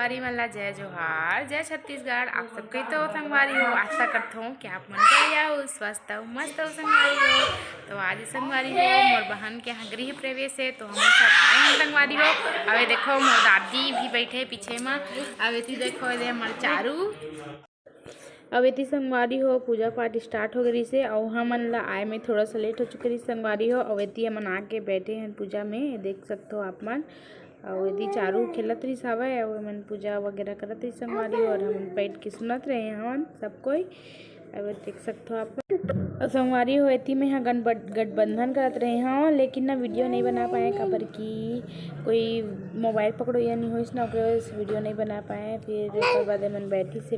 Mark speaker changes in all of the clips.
Speaker 1: संगवारी मल्ला जय जोहार जय छत्तीसगढ़। आप सबके तो संगवारी हो, आशा करता हूँ कि आप मन बढ़िया हो, स्वस्थ हो, मस्त हो संगवारी हो। तो आज संगवारी हो मोर बहन के यहाँ गृह प्रवेश है, तो हम सब आए हैं संगवारी हो। अबे देखो मोर दादी भी बैठे पीछे में। अब इतनी देखो ये हमारे चारू। अब इतनी संगवारी हो पूजा पाठ स्टार्ट हो गई से और हमन ला आए में थोड़ा सा लेट हो चुके संगवारी हो। और इतनी हमन आके बैठे हैं पूजा में, देख सकते हो आप मन। और यदि चारू खेलत रही हवय और हमन पूजा वगैरह करत रही संगवारी, और हम बैठ के सुनत रहे हवन सब कोई। अब देख सकते हो आप। और संगवारी हो इतनी में यहाँ गठबंधन करत रहे हाँ, लेकिन ना वीडियो नहीं बना पाए काबर की कोई मोबाइल पकड़ो या नहीं हो ना, ओकरे वजह से वीडियो नहीं बना पाए। फिर उसके बाद मन बैठी से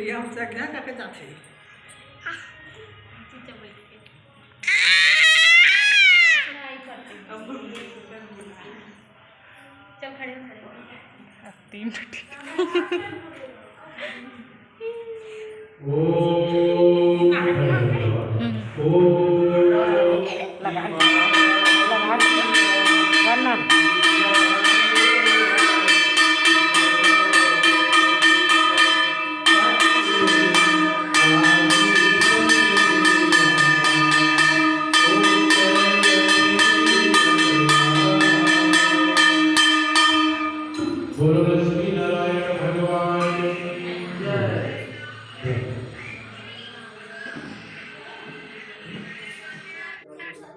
Speaker 2: हमसे क्या करके जाते
Speaker 1: चल खड़े तीन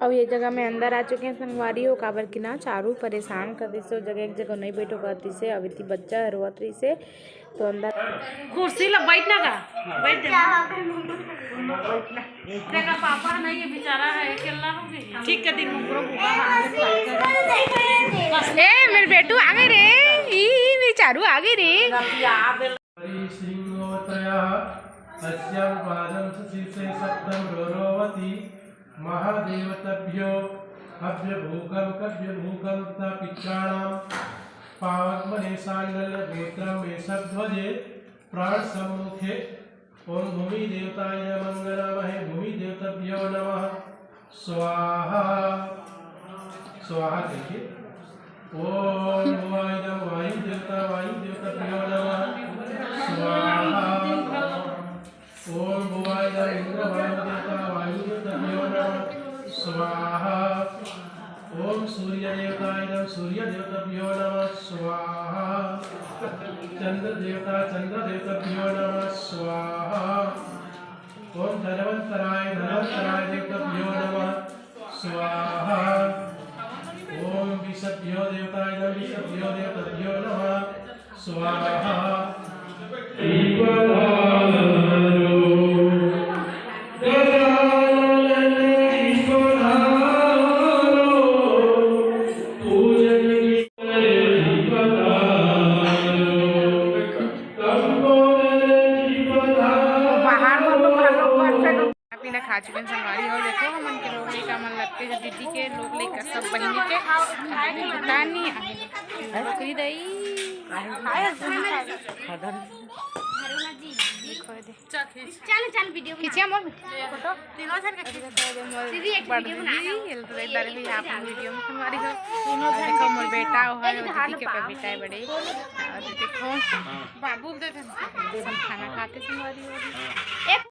Speaker 1: अब ये जगह में अंदर आ चुके हैं संगवारी हो, काबर की ना चारू परेशान कर दी से जगह एक जगह नहीं बैठो करती से। अब इतनी बच्चा रोत रही से, तो अंदर
Speaker 2: कुर्सी ला बैठना का बैठ जा। देखा पापा नहीं ये बेचारा है अकेला हो गई। ठीक है दिन में पूरा
Speaker 1: ए मेरे बेटू आ गए रे, ई मेरी चारू आ गई रे।
Speaker 3: महादेवतभ्यो अभ्य भूकम तथा पित्राणाम पावकमने सांडल्य गोत्रम में सध्वजे प्राण सम्मुखे। ओम भूमि देवताय मंगलामहे भूमि देवताभ्यो नमः स्वाहा। स्वाहा देखिए। ओम वायु देवताभ्यो नमः स्वाहा। ओम भुवाय इंद्र वायु देवताभ्यो नमः स्वाहा। ओम सूर्य देवताभ्यो नमः स्वाहा। चंद्र देवताभ्यो नमः स्वाहा। ओम धनवंतराय देवताभ्यो नमः स्वाहा। ओम विषभ्यो देवताभ्यो नमः स्वाहा।
Speaker 1: खा चुके हैं संगवारी हो। देखो हमन के लोग लेकर मन लगते हैं दीदी के लोग लेकर सब बहनी के पता नहीं बकरी दही चल वीडियो खींचिए मोर फोटो तीनों जन का दीदी एक वीडियो बना लो आप वीडियो में संगवारी हो। देखो मोर बेटा है दीदी के बेटा है बड़े, और देखो बाबू दे खाना खाते संगवारी हो।